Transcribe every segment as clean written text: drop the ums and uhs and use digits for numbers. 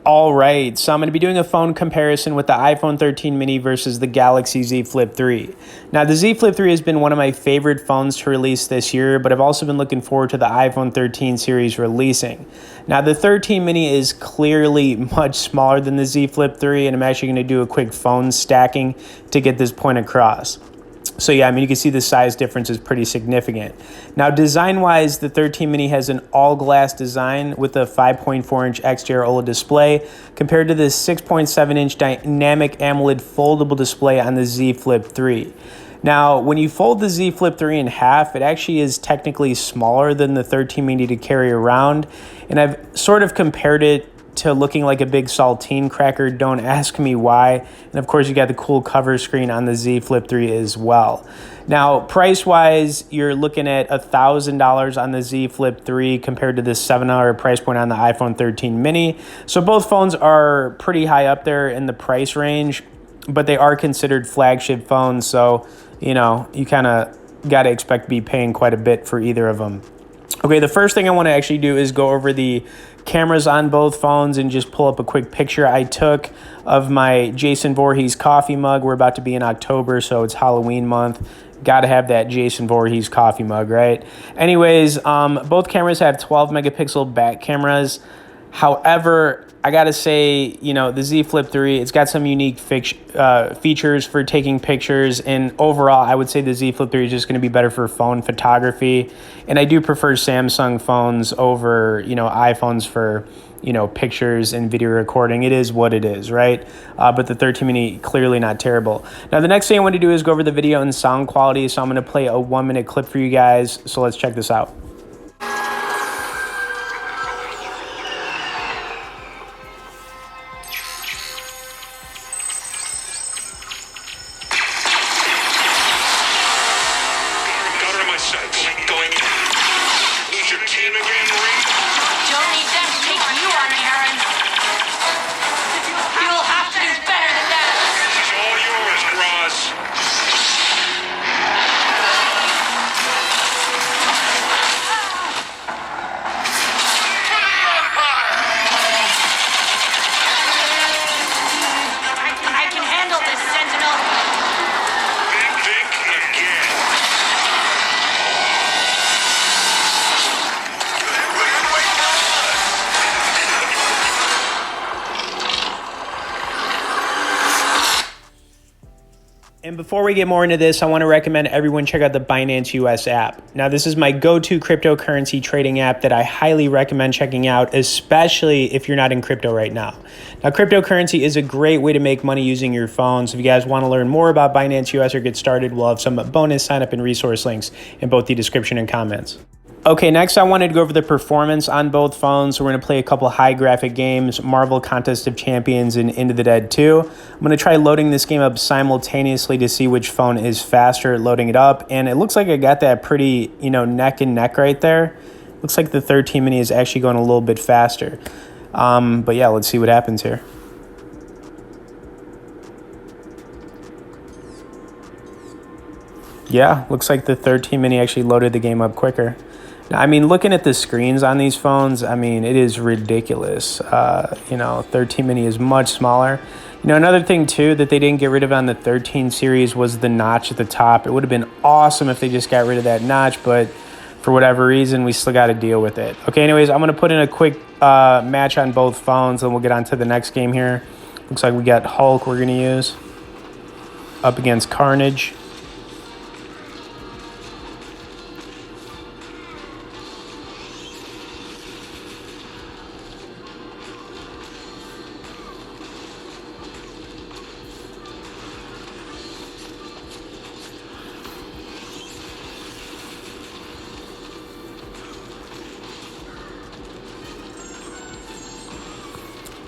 All right, so I'm going to be doing a phone comparison with the iPhone 13 mini versus the Galaxy Z Flip 3. Now, the Z Flip 3 has been one of my favorite phones to release this year, but I've also been looking forward to the iPhone 13 series releasing. Now, the 13 mini is clearly much smaller than the Z Flip 3, and I'm actually going to do a quick phone stacking to get this point across. So yeah, I mean, you can see the size difference is pretty significant. Now, design-wise, the 13 mini has an all-glass design with a 5.4-inch XDR OLED display compared to the 6.7-inch dynamic AMOLED foldable display on the Z Flip 3. Now, when you fold the Z Flip 3 in half, it actually is technically smaller than the 13 mini to carry around, and I've sort of compared it to looking like a big saltine cracker. Don't ask me why. And of course, you got the cool cover screen on the Z Flip 3 as well. Now, price-wise, you're looking at $1,000 on the Z Flip 3 compared to the $700 price point on the iPhone 13 mini. So both phones are pretty high up there in the price range, but they are considered flagship phones. So, you know, you kind of got to expect to be paying quite a bit for either of them. Okay, the first thing I want to actually do is go over the cameras on both phones and just pull up a quick picture I took of my Jason Voorhees coffee mug. We're about to be in October, so it's Halloween month. Got to have that Jason Voorhees coffee mug, right? Anyways, both cameras have 12 megapixel back cameras. However, I got to say, you know, the Z Flip 3, it's got some unique features for taking pictures. And overall, I would say the Z Flip 3 is just going to be better for phone photography. And I do prefer Samsung phones over, you know, iPhones for, you know, pictures and video recording. It is what it is, right? But the 13 mini, clearly not terrible. Now, the next thing I want to do is go over the video and sound quality. So I'm going to play a 1-minute clip for you guys. So let's check this out. Lose your team again, Reed? Don't need them to take you on an errand. You'll have to do better than that. She's all yours, Roz. I can handle this, Sentinel. Think again. And before we get more into this, I want to recommend everyone check out the Binance US app. Now, this is my go-to cryptocurrency trading app that I highly recommend checking out, especially if you're not in crypto right now. Now, cryptocurrency is a great way to make money using your phone. So if you guys want to learn more about Binance US or get started, we'll have some bonus sign-up and resource links in both the description and comments. Okay, next I wanted to go over the performance on both phones. So we're going to play a couple high graphic games, Marvel Contest of Champions and Into the Dead 2. I'm going to try loading this game up simultaneously to see which phone is faster at loading it up. And it looks like I got that pretty, you know, neck and neck right there. Looks like the 13 mini is actually going a little bit faster. But yeah, let's see what happens here. Yeah, looks like the 13 mini actually loaded the game up quicker. Now, I mean, looking at the screens on these phones, I mean, it is ridiculous. You know, 13 mini is much smaller. You know, another thing, too, that they didn't get rid of on the 13 series was the notch at the top. It would have been awesome if they just got rid of that notch, but for whatever reason, we still got to deal with it. Okay, anyways, I'm going to put in a quick match on both phones, and we'll get on to the next game here. Looks like we got Hulk we're going to use up against Carnage.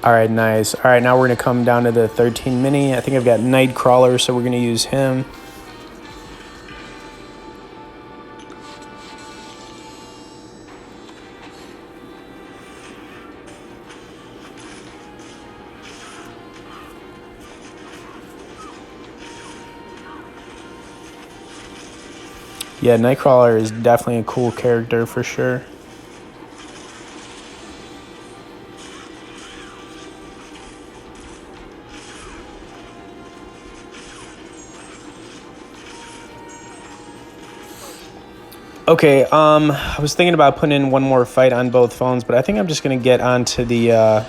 All right, nice. All right, now we're going to come down to the 13 mini. I think I've got Nightcrawler, so we're going to use him. Yeah, Nightcrawler is definitely a cool character for sure. Okay, I was thinking about putting in one more fight on both phones, but I think I'm just going to get onto the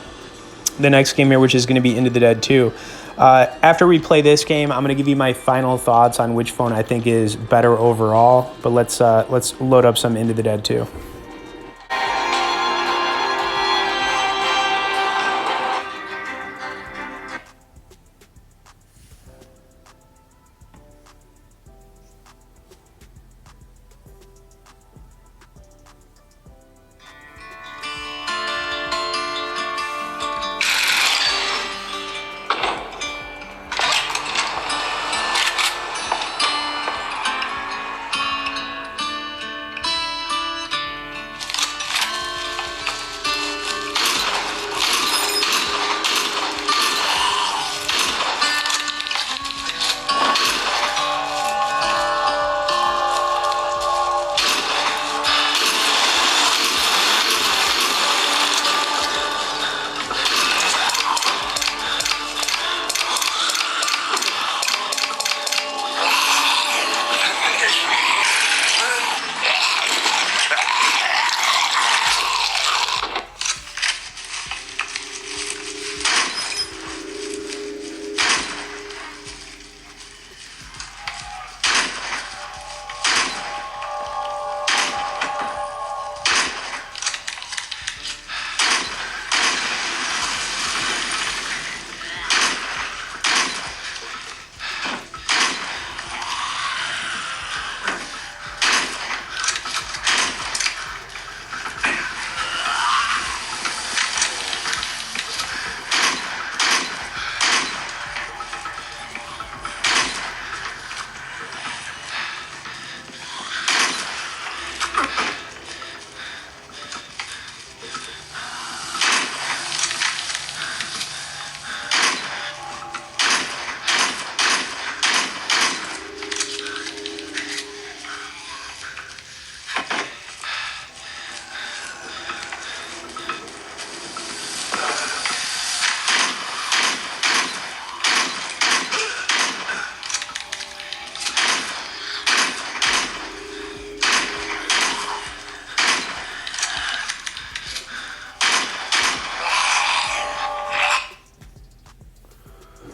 next game here, which is going to be Into the Dead 2. After we play this game, I'm going to give you my final thoughts on which phone I think is better overall. But let's load up some Into the Dead 2.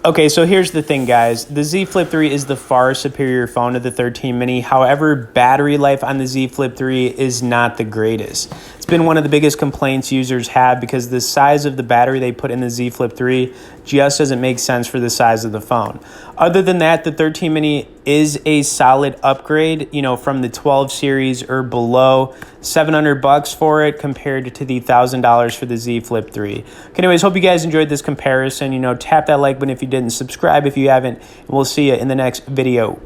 Okay, so here's the thing, guys. The Z Flip 3 is the far superior phone to the 13 mini. However, battery life on the Z Flip 3 is not the greatest. It's been one of the biggest complaints users have because the size of the battery they put in the Z Flip 3 just doesn't make sense for the size of the phone. Other than that, the 13 mini is a solid upgrade, from the 12 series or below. $700 for it compared to the $1,000 for the Z Flip 3. Okay, anyways, hope you guys enjoyed this comparison. Tap that like button if you didn't, subscribe if you haven't, and we'll see you in the next video.